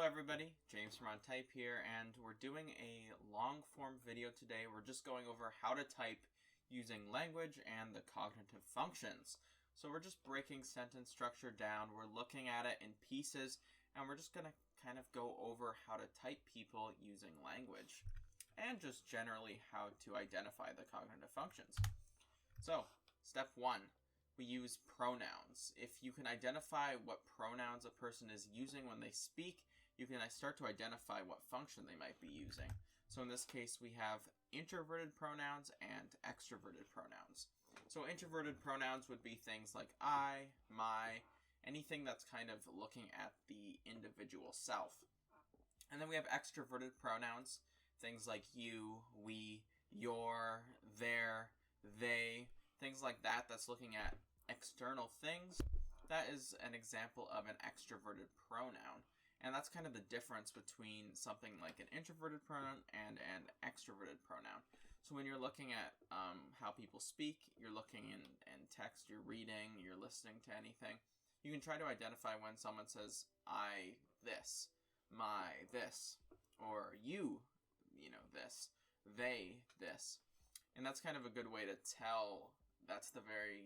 Hello everybody, James from On Type here, and we're doing a long form video today. We're just going over how to type using language and the cognitive functions. So we're just breaking sentence structure down, we're looking at it in pieces, and we're just going to kind of go over how to type people using language, and just generally how to identify the cognitive functions. So, step 1. We use pronouns. If you can identify what pronouns a person is using when they speak, you can start to identify what function they might be using. So in this case, we have introverted pronouns and extroverted pronouns. So introverted pronouns would be things like I, my, anything that's kind of looking at the individual self. And then we have extroverted pronouns, things like you, we, your, their, they, things like that, that's looking at external things. That is an example of an extroverted pronoun. And that's kind of the difference between something like an introverted pronoun and an extroverted pronoun. So when you're looking at how people speak, you're looking in text, you're reading, you're listening to anything, you can try to identify when someone says, I, this, my, this, or you, this, they, this. And that's kind of a good way to tell. That's the very,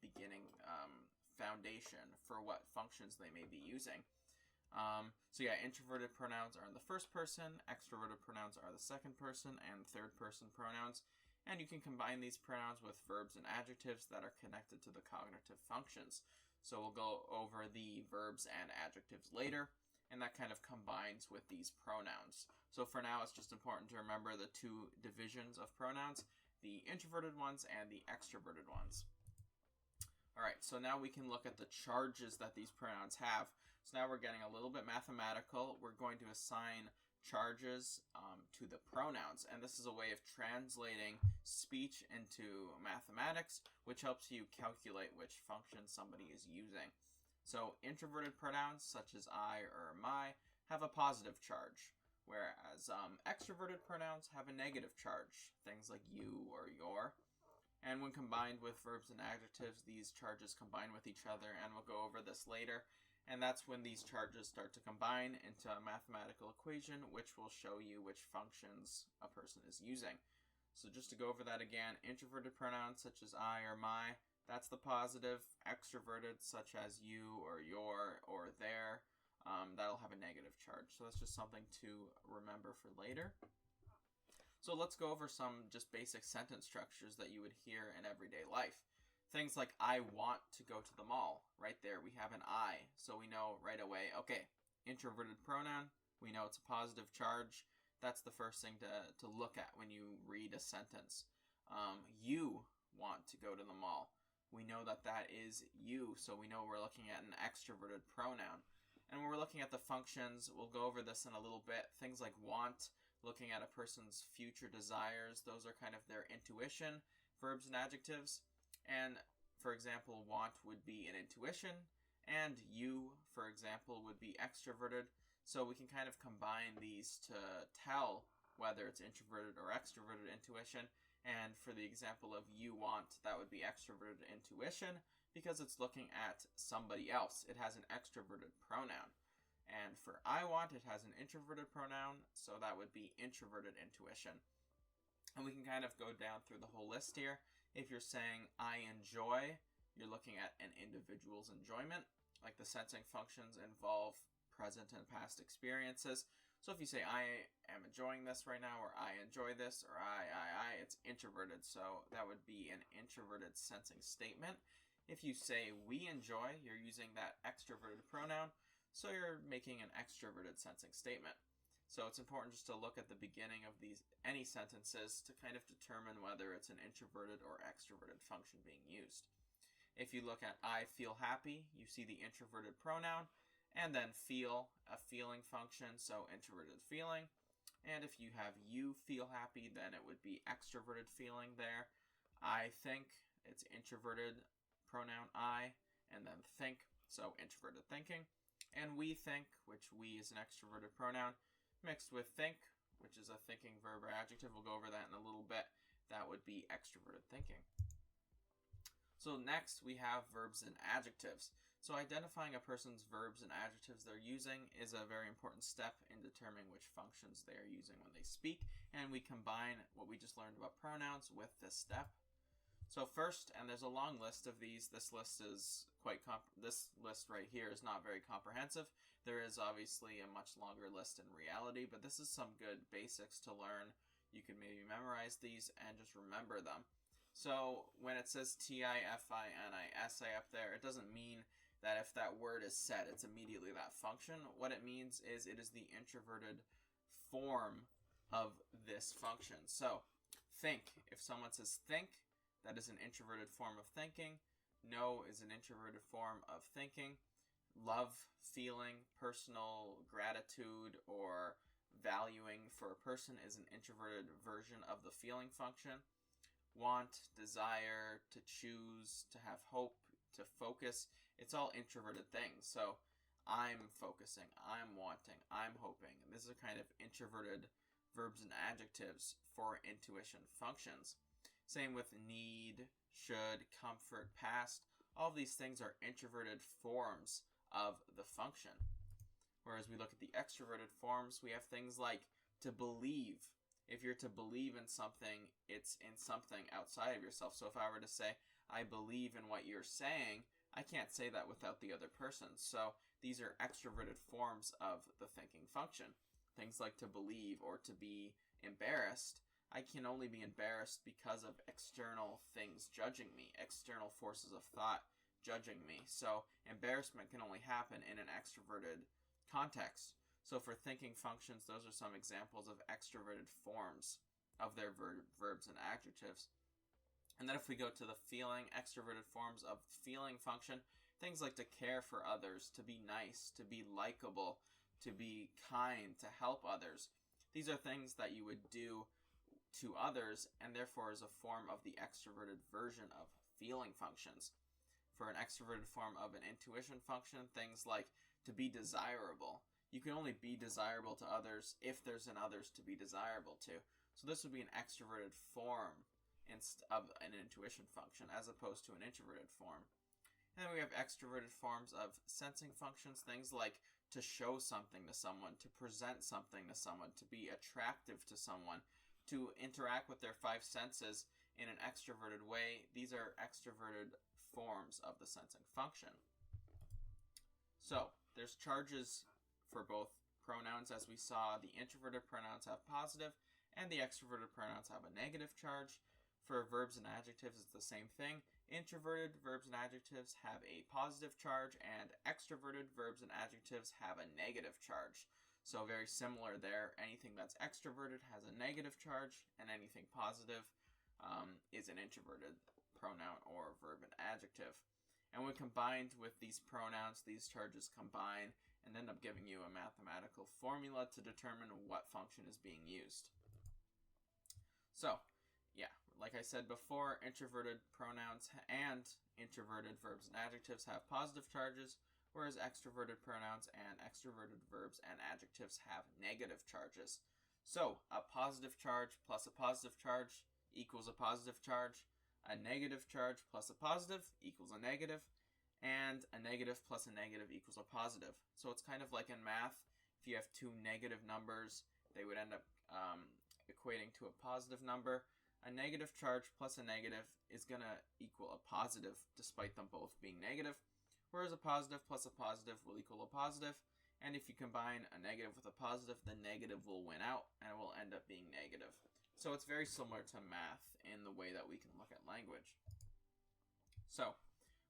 beginning foundation for what functions they may be using. Introverted pronouns are in the first person, extroverted pronouns are the second person, and third person pronouns. And you can combine these pronouns with verbs and adjectives that are connected to the cognitive functions. So we'll go over the verbs and adjectives later, and that kind of combines with these pronouns. So for now, it's just important to remember the two divisions of pronouns, the introverted ones and the extroverted ones. Alright, so now we can look at the charges that these pronouns have. So now we're getting a little bit mathematical. We're going to assign charges to the pronouns, and this is a way of translating speech into mathematics, which helps you calculate which function somebody is using. So introverted pronouns, such as I or my, have a positive charge, whereas extroverted pronouns have a negative charge, things like you or your. And when combined with verbs and adjectives, these charges combine with each other, and we'll go over this later. And that's when these charges start to combine into a mathematical equation, which will show you which functions a person is using. So just to go over that again, introverted pronouns such as I or my, that's the positive. Extroverted such as you or your or their, that'll have a negative charge. So that's just something to remember for later. So let's go over some just basic sentence structures that you would hear in everyday life. Things like, I want to go to the mall. Right there we have an I, so we know right away, okay, introverted pronoun, we know it's a positive charge. That's the first thing to look at when you read a sentence. You want to go to the mall. We know that is you, so we know we're looking at an extroverted pronoun. And when we're looking at the functions, we'll go over this in a little bit. Things like want, looking at a person's future desires, those are kind of their intuition, verbs and adjectives. And, for example, want would be an intuition, and you, for example, would be extroverted. So we can kind of combine these to tell whether it's introverted or extroverted intuition. And for the example of you want, that would be extroverted intuition because it's looking at somebody else. It has an extroverted pronoun. And for I want, it has an introverted pronoun, so that would be introverted intuition. And we can kind of go down through the whole list here. If you're saying I enjoy, you're looking at an individual's enjoyment. Like the sensing functions involve present and past experiences. So if you say I am enjoying this right now, or I enjoy this, or I, it's introverted. So that would be an introverted sensing statement. If you say we enjoy, you're using that extroverted pronoun. So you're making an extroverted sensing statement. So it's important just to look at the beginning of any sentences to kind of determine whether it's an introverted or extroverted function being used. If you look at I feel happy, you see the introverted pronoun, and then feel, a feeling function, so introverted feeling. And if you have you feel happy, then it would be extroverted feeling there. I think, it's introverted pronoun I, and then think, so introverted thinking. And we think, which we is an extroverted pronoun, mixed with think, which is a thinking verb or adjective. We'll go over that in a little bit. That would be extroverted thinking. So next we have verbs and adjectives. So identifying a person's verbs and adjectives they're using is a very important step in determining which functions they are using when they speak, and we combine what we just learned about pronouns with this step. So first, and there's a long list of these, this list right here is not very comprehensive. There is obviously a much longer list in reality, but this is some good basics to learn. You can maybe memorize these and just remember them. So when it says T-I-F-I-N-I-S-I up there, it doesn't mean that if that word is said, it's immediately that function. What it means is it is the introverted form of this function. So think, if someone says think, that is an introverted form of thinking. Know is an introverted form of thinking. Love, feeling, personal gratitude, or valuing for a person is an introverted version of the feeling function. Want, desire, to choose, to have hope, to focus, it's all introverted things. So I'm focusing, I'm wanting, I'm hoping. And these are kind of introverted verbs and adjectives for intuition functions. Same with need, should, comfort, past. All of these things are introverted forms of the function. Whereas we look at the extroverted forms, we have things like to believe. If you're to believe in something, it's in something outside of yourself. So if I were to say, I believe in what you're saying, I can't say that without the other person. So these are extroverted forms of the thinking function. Things like to believe or to be embarrassed. I can only be embarrassed because of external things judging me, external forces of thought judging me. So embarrassment can only happen in an extroverted context. So for thinking functions, those are some examples of extroverted forms of their verbs and adjectives. And then if we go to the feeling, extroverted forms of feeling function, things like to care for others, to be nice, to be likable, to be kind, to help others. These are things that you would do to others, and therefore is a form of the extroverted version of feeling functions. For an extroverted form of an intuition function, things like to be desirable. You can only be desirable to others if there's an others to be desirable to. So this would be an extroverted form of an intuition function as opposed to an introverted form. And then we have extroverted forms of sensing functions, things like to show something to someone, to present something to someone, to be attractive to someone, to interact with their five senses in an extroverted way. These are extroverted forms of the sensing function. So there's charges for both pronouns. As we saw, the introverted pronouns have positive and the extroverted pronouns have a negative charge. For verbs and adjectives, it's the same thing. Introverted verbs and adjectives have a positive charge, and extroverted verbs and adjectives have a negative charge. So very similar there. Anything that's extroverted has a negative charge, and anything positive is an introverted pronoun or verb and adjective. And when combined with these pronouns, these charges combine and end up giving you a mathematical formula to determine what function is being used. So, yeah, like I said before, introverted pronouns and introverted verbs and adjectives have positive charges, whereas extroverted pronouns and extroverted verbs and adjectives have negative charges. So, a positive charge plus a positive charge equals a positive charge. A negative charge plus a positive equals a negative. And a negative plus a negative equals a positive. So it's kind of like in math, if you have two negative numbers, they would end up equating to a positive number. A negative charge plus a negative is going to equal a positive, despite them both being negative. Whereas a positive plus a positive will equal a positive. And if you combine a negative with a positive, the negative will win out, and it will end up being negative. So it's very similar to math in the way that we can look at language. So,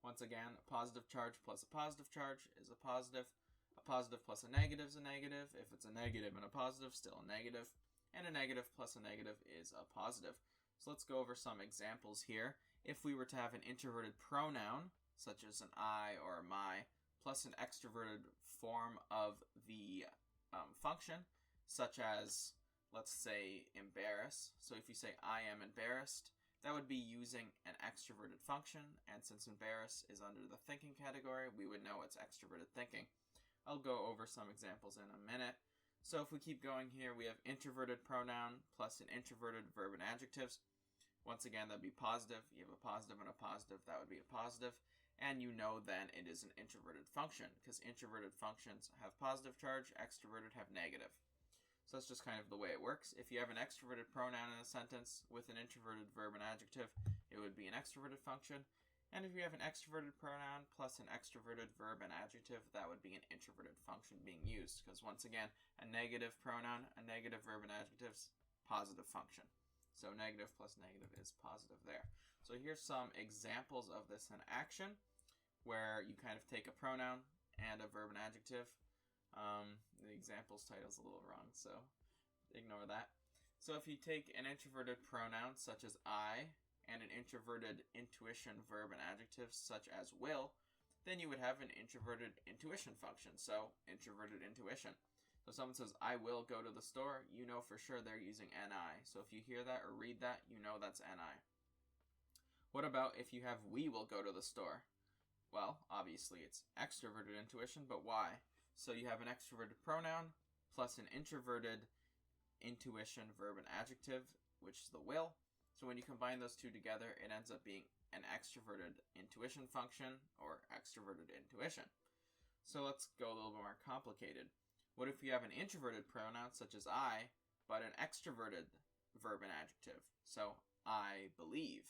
once again, a positive charge plus a positive charge is a positive. A positive plus a negative is a negative. If it's a negative and a positive, still a negative. And a negative plus a negative is a positive. So let's go over some examples here. If we were to have an introverted pronoun, such as an I or a my, plus an extroverted form of the function, such as, let's say, embarrass. So if you say, I am embarrassed, that would be using an extroverted function, and since embarrass is under the thinking category, we would know it's extroverted thinking. I'll go over some examples in a minute. So if we keep going here, we have introverted pronoun plus an introverted verb and adjectives. Once again, that'd be positive. You have a positive and a positive, that would be a positive. and you know then it is an introverted function, because introverted functions have positive charge, extroverted have negative. So that's just kind of the way it works. If you have an extroverted pronoun in a sentence with an introverted verb and adjective, it would be an extroverted function. And if you have an extroverted pronoun plus an extroverted verb and adjective, that would be an introverted function being used. Because once again, a negative pronoun, a negative verb and adjectives, positive function. So negative plus negative is positive there. So here's some examples of this in action, where you kind of take a pronoun and a verb and adjective. The example's title's a little wrong, so ignore that. So if you take an introverted pronoun such as I and an introverted intuition verb and adjective such as will, then you would have an introverted intuition function. So introverted intuition. So someone says, I will go to the store, you know for sure they're using NI. So if you hear that or read that, you know that's NI. What about if you have we will go to the store? Well, obviously it's extroverted intuition, but why? So you have an extroverted pronoun plus an introverted intuition verb and adjective, which is the will. So when you combine those two together, it ends up being an extroverted intuition function or extroverted intuition. So let's go a little bit more complicated. What if you have an introverted pronoun such as I, but an extroverted verb and adjective? So I believe.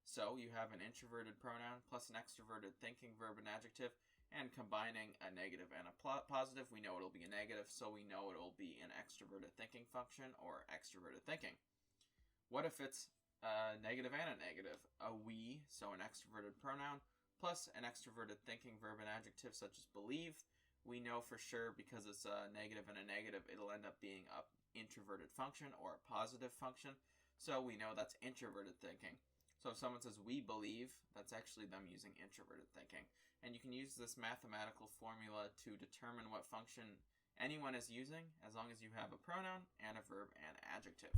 So you have an introverted pronoun plus an extroverted thinking verb and adjective, and combining a negative and a positive, we know it'll be a negative, so we know it'll be an extroverted thinking function or extroverted thinking. What if it's a negative and a negative? A we, so an extroverted pronoun, plus an extroverted thinking verb and adjective such as believe. We know for sure because it's a negative and a negative, it'll end up being an introverted function or a positive function, so we know that's introverted thinking. So if someone says we believe, that's actually them using introverted thinking. And you can use this mathematical formula to determine what function anyone is using as long as you have a pronoun and a verb and adjective.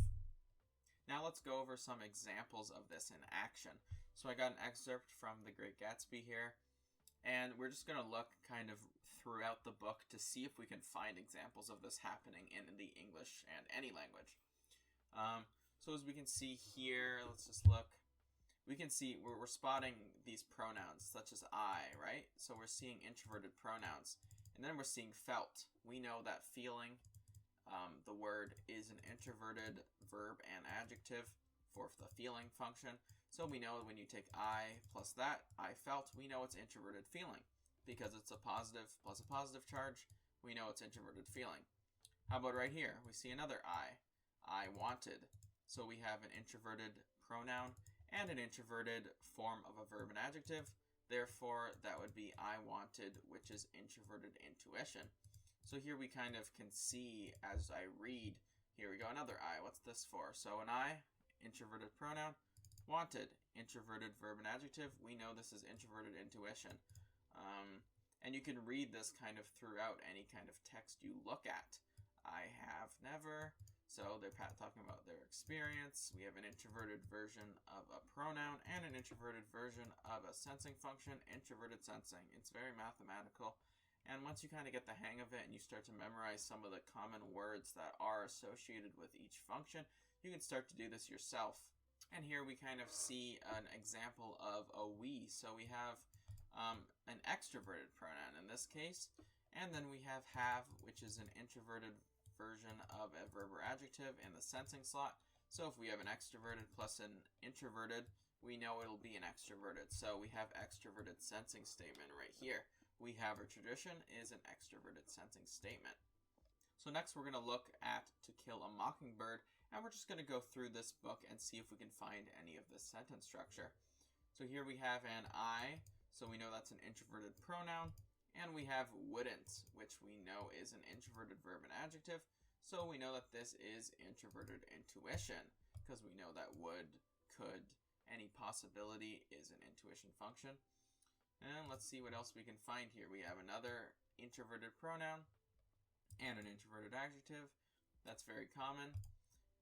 Now let's go over some examples of this in action. So I got an excerpt from The Great Gatsby here, and we're just going to look kind of throughout the book to see if we can find examples of this happening in the English and any language. So as we can see here, let's just look. We can see we're spotting these pronouns such as I, right? So we're seeing introverted pronouns. And then we're seeing felt. We know that feeling, the word is an introverted verb and adjective for the feeling function. So we know when you take I plus that, I felt, we know it's introverted feeling. Because it's a positive plus a positive charge, we know it's introverted feeling. How about right here? We see another I wanted. So we have an introverted pronoun and an introverted form of a verb and adjective. Therefore, that would be I wanted, which is introverted intuition. So here we kind of can see as I read, here we go, another I. What's this for? So an I, introverted pronoun, wanted, introverted verb and adjective. We know this is introverted intuition. And you can read this kind of throughout any kind of text you look at. I have never. So they're talking about their experience. We have an introverted version of a pronoun and an introverted version of a sensing function, introverted sensing. It's very mathematical. And once you kind of get the hang of it and you start to memorize some of the common words that are associated with each function, you can start to do this yourself. And here we kind of see an example of a we. So we have an extroverted pronoun in this case. And then we have, which is an introverted version of a verb or adjective in the sensing slot. So if we have an extroverted plus an introverted, we know it'll be an extroverted. So we have extroverted sensing statement right here. We have our tradition is an extroverted sensing statement. So next we're going to look at To Kill a Mockingbird, and we're just going to go through this book and see if we can find any of this sentence structure. So here we have an I, so we know that's an introverted pronoun. And we have wouldn't, which we know is an introverted verb and adjective. So we know that this is introverted intuition, because we know that would, could, any possibility is an intuition function. And let's see what else we can find here. We have another introverted pronoun and an introverted adjective. That's very common.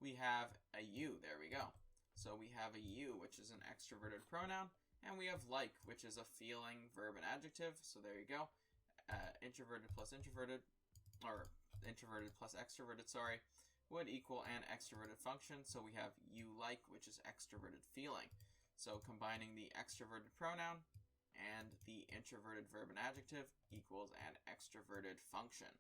We have a you, there we go. So we have a you, which is an extroverted pronoun. And we have like, which is a feeling, verb, and adjective. So there you go. Introverted plus introverted, or introverted plus extroverted, sorry, would equal an extroverted function. So we have you like, which is extroverted feeling. So combining the extroverted pronoun and the introverted verb and adjective equals an extroverted function.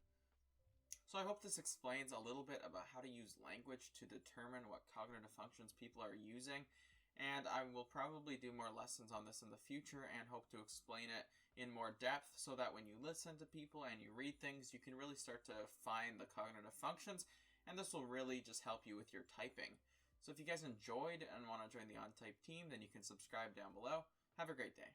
So I hope this explains a little bit about how to use language to determine what cognitive functions people are using. And I will probably do more lessons on this in the future and hope to explain it in more depth so that when you listen to people and you read things, you can really start to find the cognitive functions, and this will really just help you with your typing. So if you guys enjoyed and want to join the OnType team, then you can subscribe down below. Have a great day.